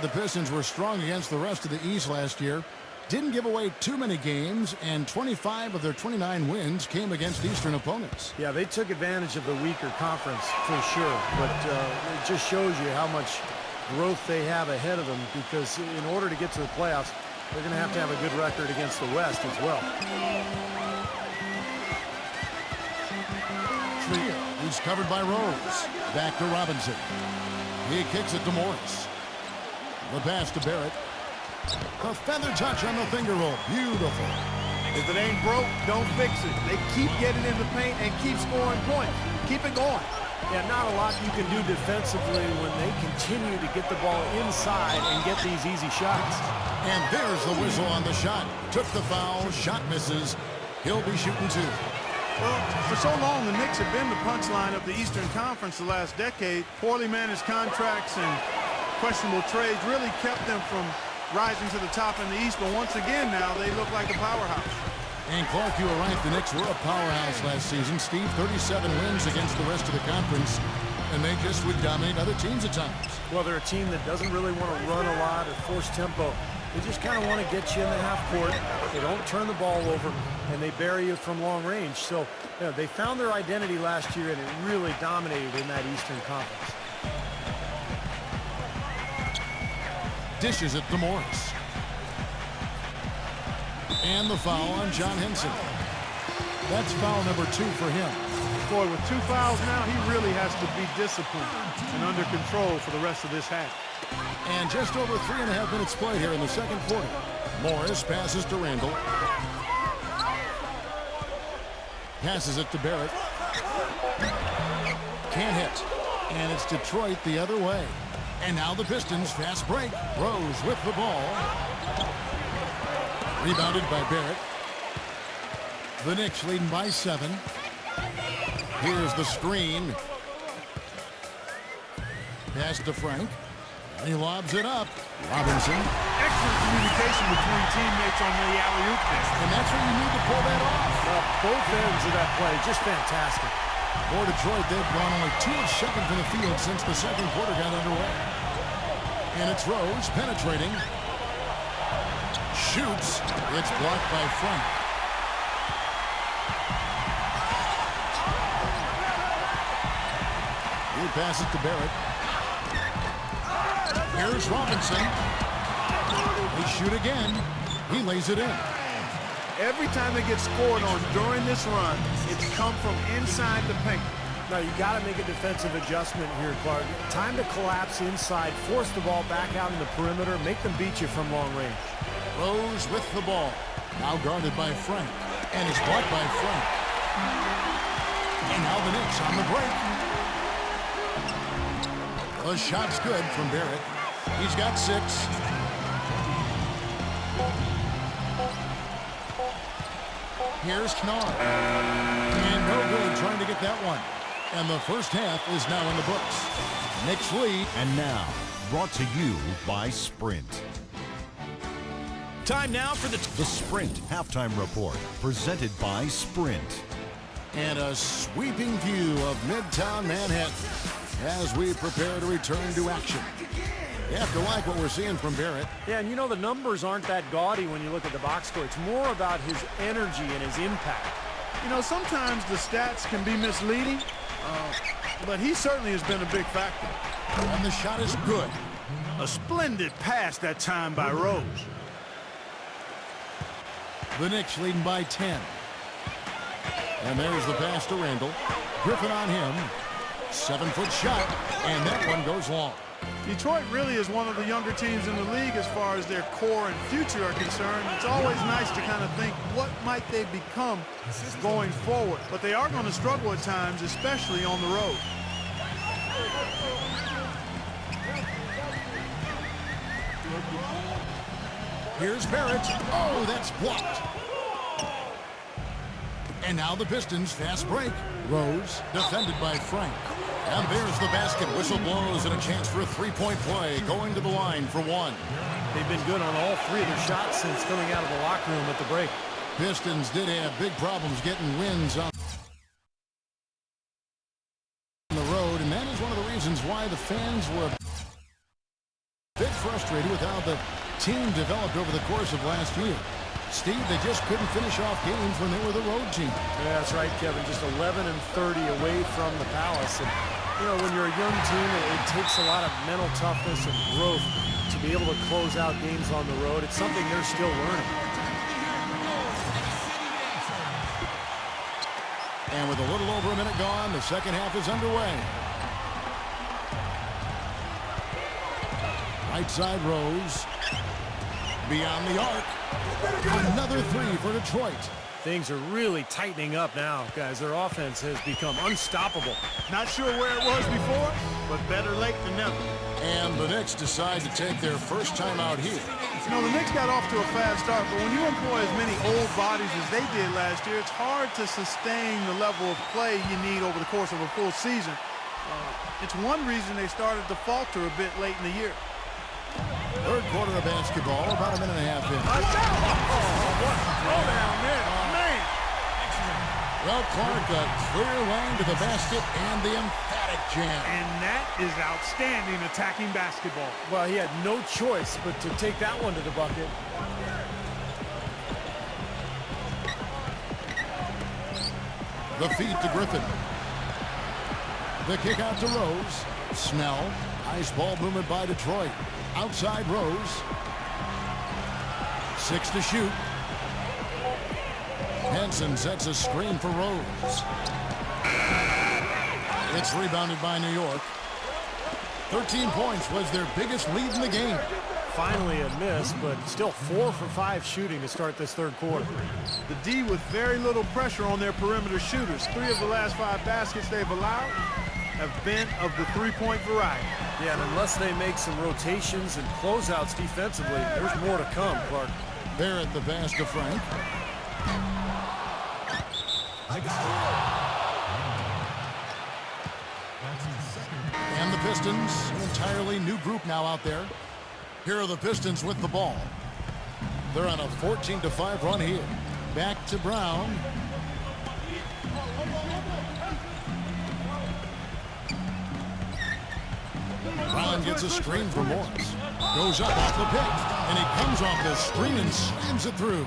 The Pistons were strong against the rest of the East last year. Didn't give away too many games, and 25 of their 29 wins came against Eastern opponents. Yeah, they took advantage of the weaker conference for sure, but it just shows you how much growth they have ahead of them, because in order to get to the playoffs, they're going to have a good record against the West as well. He's covered by Rose. Back to Robinson. He kicks it to Morris. The pass to Barrett. A feather touch on the finger roll. Beautiful. If it ain't broke, don't fix it. They keep getting in the paint and keep scoring points. Keep it going. Yeah, not a lot you can do defensively when they continue to get the ball inside and get these easy shots. And there's the whistle on the shot. Took the foul. Shot misses. He'll be shooting two. Well, for so long, the Knicks have been the punchline of the Eastern Conference the last decade. Poorly managed contracts and questionable trades really kept them from rising to the top in the East, but once again now they look like a powerhouse. And Clark, you were right, the Knicks were a powerhouse last season. Steve, 37 wins against the rest of the conference, and they just would dominate other teams at times. Well, they're a team that doesn't really want to run a lot or force tempo. They just kind of want to get you in the half court. They don't turn the ball over, and they bury you from long range. So, you know, they found their identity last year, and it really dominated in that Eastern Conference. Dishes it to Morris. And the foul on John Henson. That's foul number 2 for him. Boy, with 2 fouls now, he really has to be disciplined and under control for the rest of this half. And just over 3.5 minutes played here in the second quarter. Morris passes to Randall. Passes it to Barrett. Can't hit. And it's Detroit the other way. And now the Pistons fast break. Rose with the ball. Rebounded by Barrett. The Knicks leading by 7. Here's the screen. Pass to Frank. And he lobs it up. Robinson. Excellent communication between teammates on the alley-oop there. And that's what you need to pull that off. Both ends of that play, just fantastic. For Detroit, they've gone only 2 of 7 from the field since the second quarter got underway. And it's Rose penetrating. Shoots. It's blocked by Frank. He passes to Barrett. Here's Robinson. They shoot again. He lays it in. Every time they get scored on during this run, it's come from inside the paint. Now, you got to make a defensive adjustment here, Clark. Time to collapse inside, force the ball back out in the perimeter, make them beat you from long range. Rose with the ball. Now guarded by Frank. And it's blocked by Frank. And now the Knicks on the break. The shot's good from Barrett. He's got 6. Here's Knick. And no good trying to get that one. And the first half is now in the books. Knicks lead. And now, brought to you by Sprint. Time now for the Sprint Halftime Report, presented by Sprint. And a sweeping view of Midtown Manhattan as we prepare to return to action. You have to like what we're seeing from Barrett. Yeah, and you know the numbers aren't that gaudy when you look at the box score. It's more about his energy and his impact. You know, sometimes the stats can be misleading, but he certainly has been a big factor. And the shot is good. A splendid pass that time by Rose. The Knicks leading by 10. And there's the pass to Randall. Griffin on him. 7-foot shot, and that one goes long. Detroit really is one of the younger teams in the league as far as their core and future are concerned. It's always nice to kind of think, what might they become going forward? But they are going to struggle at times, especially on the road. Here's Barrett. Oh, that's blocked. And now the Pistons fast break. Rose defended by Frank. And there's the basket. Whistle blows and a chance for a 3-point play. Going to the line for 1. They've been good on all 3 of their shots since coming out of the locker room at the break. Pistons did have big problems getting wins on the road, and that is one of the reasons why the fans were a bit frustrated with how the team developed over the course of last year. Steve, they just couldn't finish off games when they were the road team. Yeah, that's right, Kevin. Just 11 and 30 away from the Palace. And, you know, when you're a young team, it takes a lot of mental toughness and growth to be able to close out games on the road. It's something they're still learning. And with a little over a minute gone, the second half is underway. Right side Rose. Beyond the arc. Another three for Detroit. Things are really tightening up now, guys. Their offense has become unstoppable. Not sure where it was before, but better late than never. And the Knicks decide to take their first time out here. You know, the Knicks got off to a fast start, but when you employ as many old bodies as they did last year, it's hard to sustain the level of play you need over the course of a full season. It's one reason they started to falter a bit late in the year. Third quarter of basketball, about a minute and a half in. What a throw down there, man. Well, Clark, a clear lane to the basket and the emphatic jam. And that is outstanding attacking basketball. Well, he had no choice but to take that one to the bucket. The feed to Griffin. The kick out to Rose. Snell. Nice ball movement by Detroit. Outside Rose. 6 to shoot. Henson sets a screen for Rose. It's rebounded by New York. 13 points was their biggest lead in the game. Finally a miss, but still 4 for 5 shooting to start this third quarter. The D with very little pressure on their perimeter shooters. 3 of the last 5 baskets they've allowed have been of the three-point variety. Yeah, and unless they make some rotations and closeouts defensively, there's more to come, Clark. Barrett the pass to Frank. And the Pistons, an entirely new group now out there. Here are the Pistons with the ball. They're on a 14-5 run here. Back to Brown. Brown gets a screen for Morris. Goes up off the pick, and he comes off the screen and slams it through.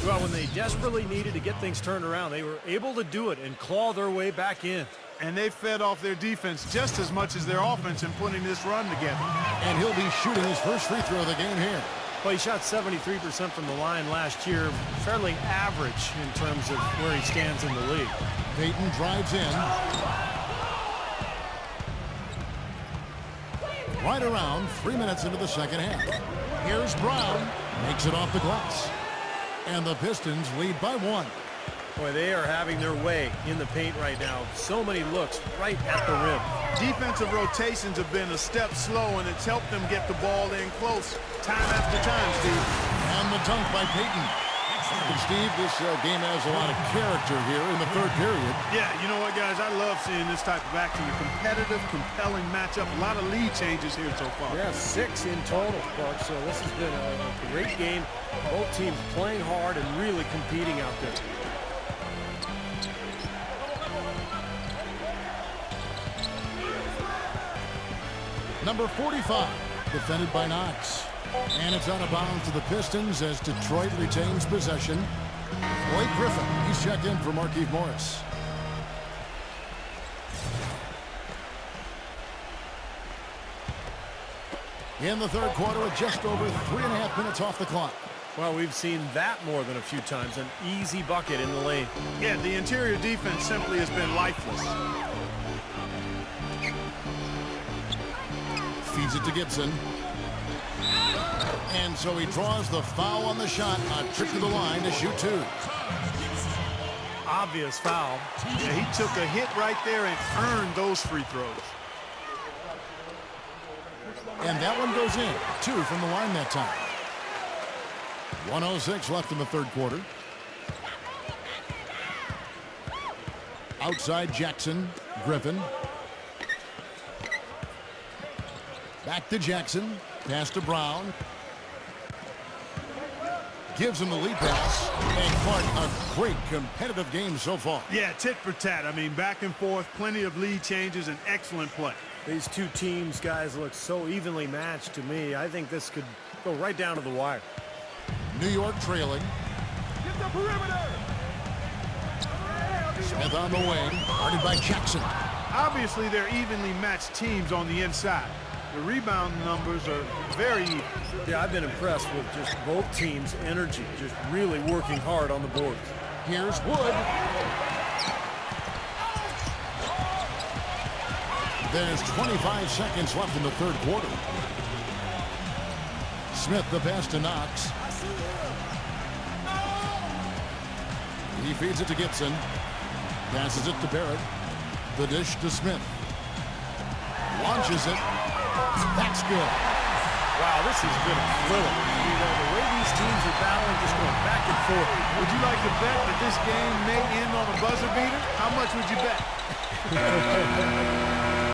Well, when they desperately needed to get things turned around, they were able to do it and claw their way back in. And they fed off their defense just as much as their offense in putting this run together. And he'll be shooting his first free throw of the game here. Well, he shot 73% from the line last year, fairly average in terms of where he stands in the league. Payton drives in. Right around 3 minutes into the second half. Here's Brown. Makes it off the glass. And the Pistons lead by 1. Boy, they are having their way in the paint right now. So many looks right at the rim. Defensive rotations have been a step slow, and it's helped them get the ball in close time after time, Steve. And the dunk by Payton. And Steve, this game has a lot of character here in the third period. Yeah, you know what, guys? I love seeing this type of action. A competitive, compelling matchup. A lot of lead changes here so far. Yeah, 6 in total, Clark. So this has been a great game. Both teams playing hard and really competing out there. Number 45, defended by Knox. And it's out of bounds to the Pistons as Detroit retains possession. Blake Griffin, he's checked in for Markieff Morris. In the third quarter with just over 3.5 minutes off the clock. Well, we've seen that more than a few times. An easy bucket in the lane. Yeah, the interior defense simply has been lifeless. Feeds it to Gibson. And so he draws the foul on the shot. A trip to the line to shoot 2. Obvious foul. Yeah, he took a hit right there and earned those free throws. And that one goes in. 2 from the line that time. 1:06 left in the third quarter. Outside Jackson. Griffin. Back to Jackson. Pass to Brown. Gives him the lead pass. And Clark, a great competitive game so far. Yeah, tit for tat. I mean, back and forth, plenty of lead changes, and excellent play. These two teams, guys, look so evenly matched to me. I think this could go right down to the wire. New York trailing. Get the perimeter. Smith on the wing, guarded by Jackson. Obviously, they're evenly matched teams on the inside. The rebound numbers are very even. Yeah, I've been impressed with just both teams' energy, just really working hard on the boards. Here's Wood. There's 25 seconds left in the third quarter. Smith the pass to Knox. He feeds it to Gibson. Passes it to Barrett. The dish to Smith. Launches it. That's good. Wow, this has been a thriller. You know, the way these teams are battling, just going back and forth. Would you like to bet that this game may end on a buzzer beater? How much would you bet?